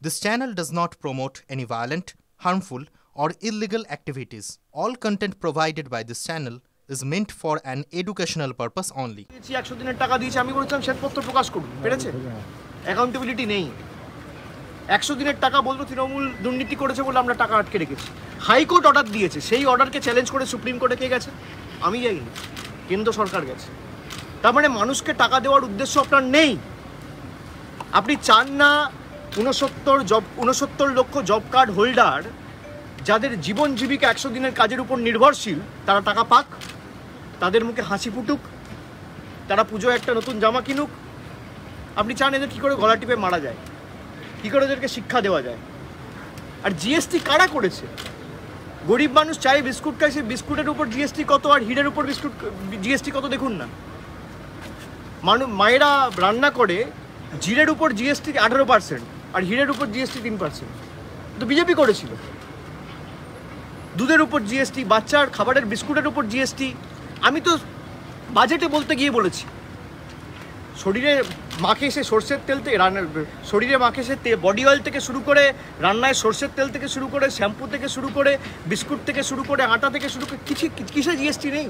This channel does not promote any violent, harmful, or illegal activities. All content provided by this channel is meant for an educational purpose only. 100 দিনের টাকা দিয়েছি আমি বলছিলাম শ্বেতপত্র প্রকাশ করুন, পেরেছে? Accountability নেই। 100 দিনের টাকা বলতো তৃণমূল দুর্নীতি করেছে বলে আমরা টাকা আটকে রেখেছি। হাইকোর্ট অর্ডার দিয়েছে, সেই অর্ডারকে চ্যালেঞ্জ করে সুপ্রিম কোর্টে কে গেছে? আমি যাইনি, কেন্দ্র সরকার গেছে। তার মানে মানুষকে টাকা দেওয়ার উদ্দেশ্য আপনার নেই। আপনি চান না 69 লক্ষ জব কার্ড হোল্ডার যাদের জীবন জীবিকা 100 দিনের কাজের উপর নির্ভরশীল তারা টাকা পাক, তাদের মুখে হাসি ফুটুক, তারা পুজোয় একটা নতুন জামা কিনুক। আপনি চান এদের কী করে গলা টিপে মারা যায়, কী করে এদেরকে শিক্ষা দেওয়া যায়। আর জিএসটি কারা করেছে? গরিব মানুষ চাই বিস্কুট খায়, সে বিস্কুটের উপর জিএসটি কত আর হিরের উপর জিএসটি কত দেখুন না। মায়েরা রান্না করে জিরের উপর জিএসটি 18% আর হিরের উপর জিএসটি 3%। তো বিজেপি করেছিল। দুধের উপর জিএসটি, বাচ্চার খাবারের বিস্কুটের উপর জিএসটি। আমি তো বাজেটে বলতে গিয়ে বলেছি শরীরে মাখে সে সর্ষের তেল থেকে শরীরে মাখে সে বডি অয়েল থেকে শুরু করে রান্নায় সর্ষের তেল থেকে শুরু করে শ্যাম্পু থেকে শুরু করে বিস্কুট থেকে শুরু করে আটা থেকে শুরু করে কিসে জিএসটি নেই?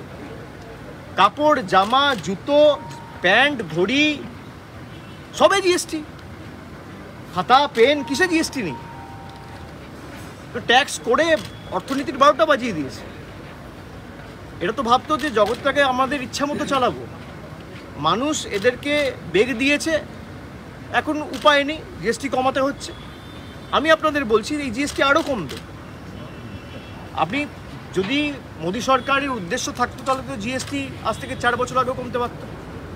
কাপড়, জামা, জুতো, প্যান্ট, ঘড়ি সবে জিএসটি। খাতা, পেন, কিসে জিএসটি নেই? তো ট্যাক্স করে অর্থনীতির 12টা বাজিয়ে দিয়েছে। এটা তো ভাবতো যে জগৎটাকে আমাদের ইচ্ছা মতো চালাবো। মানুষ এদেরকে বেগ দিয়েছে, এখন উপায় নেই, জিএসটি কমাতে হচ্ছে। আমি আপনাদের বলছি এই জিএসটি আরও কমবে। আপনি যদি মোদী সরকারের উদ্দেশ্য থাকতো তাহলে তো জিএসটি আজ থেকে 4 বছর আগেও কমতে পারতো,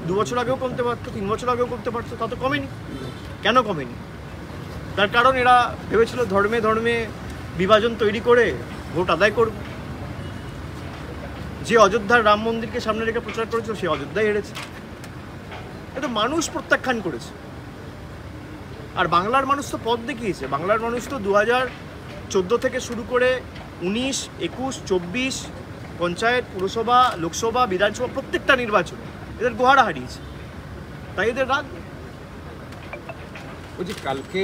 2 বছর আগেও কমতে পারতো, 3 বছর আগেও কমতে পারতো। তা তো কমেনি। কেন কমেনি? তার কারণ এরা ভেবেছিল ধর্মে ধর্মে বিভাজন তৈরি করে ভোট আদায় করবে। যে অযোধ্যার রাম মন্দিরকে সামনে রেখে প্রচার করেছিল সে অযোধ্যায় হেরেছে। এটা মানুষ প্রত্যাখ্যান করেছে। আর বাংলার মানুষ তো পথ দেখিয়েছে। বাংলার মানুষ তো 2014 থেকে শুরু করে 19, 21, 24 পঞ্চায়েত, পুরসভা, লোকসভা, বিধানসভা প্রত্যেকটা নির্বাচন এদের গোহারা হারিয়েছে। তাই এদের রাগ। ওই যে কালকে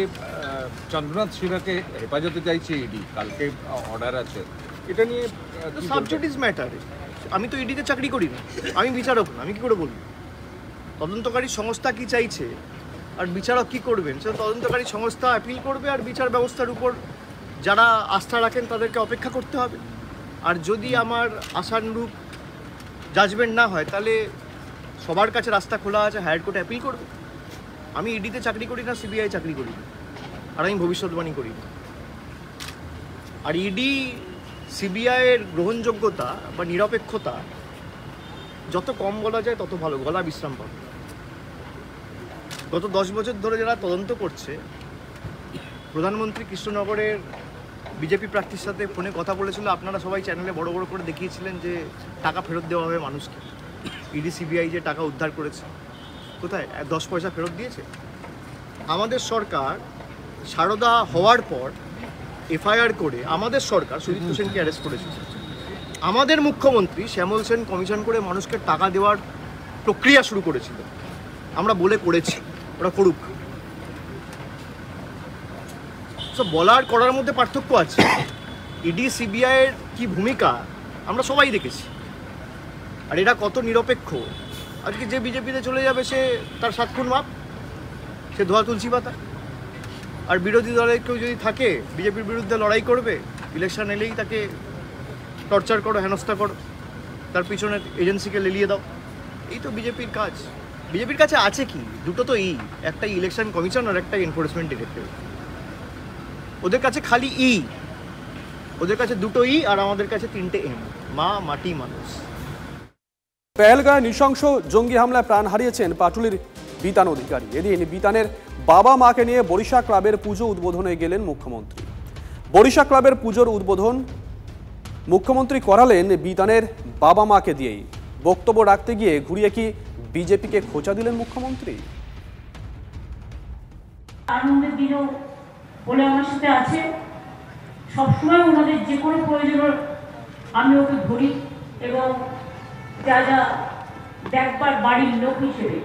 চন্দ্রনাথ শিরাকে হেফাজতে চাইছে ইডি, কালকে অর্ডার আছে, এটা নিয়ে সাবজেক্টিভ ম্যাটার। আমি তো ইডিতে চাকরি করি না, আমি বিচারক না, আমি কী করে বলবো? তদন্তকারী সংস্থা কি চাইছে আর বিচারক কি করবেন সেটা তদন্তকারী সংস্থা অ্যাপিল করবে, আর বিচার ব্যবস্থার উপর যারা আস্থা রাখেন তাদেরকে অপেক্ষা করতে হবে। আর যদি আমার আশানুরূপ জাজমেন্ট না হয় তাহলে সবার কাছে রাস্তা খোলা আছে, হায়ার কোর্টে অ্যাপিল করবে। আমি ইডিতে চাকরি করি না, সিবিআই চাকরি করি না, আর আমি ভবিষ্যৎবাণী করি না। আর ইডি সিবিআইয়ের গ্রহণযোগ্যতা বা নিরপেক্ষতা যত কম বলা যায় তত ভালো, গলা বিশ্রাম পাবে। গত 10 বছর ধরে যারা তদন্ত করছে, প্রধানমন্ত্রী কৃষ্ণনগরের বিজেপি প্রার্থীর সাথে ফোনে কথা বলেছিল, আপনারা সবাই চ্যানেলে বড় বড় করে দেখিয়েছিলেন যে টাকা ফেরত দেওয়া হবে মানুষকে। ইডি সিবিআই যে টাকা উদ্ধার করেছে, কোথায় 10 পয়সা ফেরত দিয়েছে? আমাদের সরকার সারদা হওয়ার পর এফআইআর করে আমাদের সরকার সুদীপ্ত সেনকে অ্যারেস্ট করেছিল। আমাদের মুখ্যমন্ত্রী শ্যামল সেন কমিশন করে মানুষকে টাকা দেওয়ার প্রক্রিয়া শুরু করেছিল। আমরা বলে করেছি, ওরা করুক। সব বলার করার মধ্যে পার্থক্য আছে। ইডি সিবিআইয়ের কি ভূমিকা আমরা সবাই দেখেছি। আর এরা কত নিরপেক্ষ। আজকে যে বিজেপিতে চলে যাবে সে তার 7 খুন মাপ, সে ধোয়া তুলসী পাতা। আর বিরোধী দলের কেউ যদি থাকে বিজেপির বিরুদ্ধে লড়াই করবে, ইলেকশন এলেই তাকে টর্চার করো, হেনস্থা করো, তার পিছনে এজেন্সিকে লেলিয়ে দাও। এই তো বিজেপির কাজ। বিজেপির কাছে আছে কি? দুটো তো একটা ইলেকশন কমিশন আর একটা এনফোর্সমেন্ট ডিরেক্টরেট। ওদের কাছে খালি ওদের কাছে দুটো আর আমাদের কাছে 3টে এম, মা, মাটি, মানুষ। পেহেলগাঁয়ে নৃশংস জঙ্গি হামলায় প্রাণ হারিয়েছেন পাটুলির বিতান অধিকারী। এদিন বিতানের বাবা মাকে নিয়ে বরিশা ক্লাবের পুজো উদ্বোধনে গেলেন মুখ্যমন্ত্রী। বরিশা ক্লাবের পুজোর উদ্বোধন মুখ্যমন্ত্রী করালেন বিতানের বাবা মাকে দিয়েই। বক্তব্য রাখতে গিয়ে ঘুরিয়ে কি বিজেপিকে খোঁচা দিলেন মুখ্যমন্ত্রী? আনন্দের দিনও বলে আমার সাথে আছে, সবসময় ওনাদের যে কোনো প্রয়োজন আমি ওকে ধরি এবং যা যা দেখবার বাড়ির লোক হিসেবে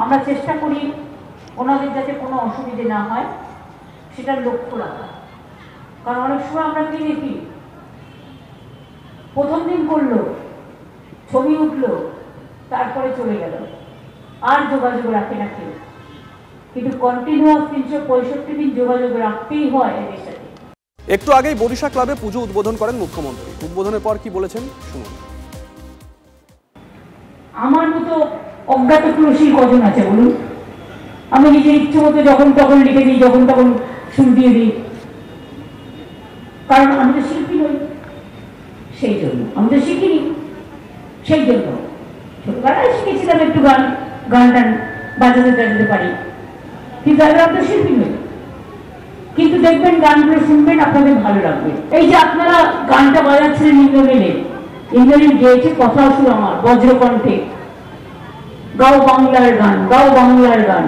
আমরা চেষ্টা করি ওনাদের যাতে কোনো অসুবিধে না হয় সেটা লক্ষ্য রাখা। কারণ অনেক সময় আমরা কি দেখি, প্রথম দিন করলো, ছবি উঠলো, তারপরে চলে গেল, আর যোগাযোগ রাখে না কেউ। কিন্তু কন্টিনিউয়াস 365 দিন যোগাযোগ রাখতেই হয় এদের সাথে। একটু আগেই বরিশা ক্লাবে পুজো উদ্বোধন করেন মুখ্যমন্ত্রী। উদ্বোধনের পর কি বলেছেন শুনুন। আমার মতো অজ্ঞাত তুলসীর কজন আছে বলুন? আমি নিজের ইচ্ছে মতো যখন তখন লিখে দিই, যখন তখন সুর দিয়ে দিই, কারণ আমি তো শিল্পী নই। সেই জন্য আমি তো শিখিনি, সেই জন্য ছোটবেলায় শিখেছিলাম একটু গান টান বাজাতে টাজাতে পারি, কিন্তু আমি তো শিল্পী নই। কিন্তু দেখবেন গানগুলো শুনবেন, আপনাদের ভালো লাগবে। এই যে আপনারা গানটা বাজাচ্ছিলেন ইন্দ্রনীলের, ইন্দ্রনীল গেয়েছে কথা শুরু আমার বজ্রকণ্ঠে, গাও বাংলার গান, গাও বাংলার গান।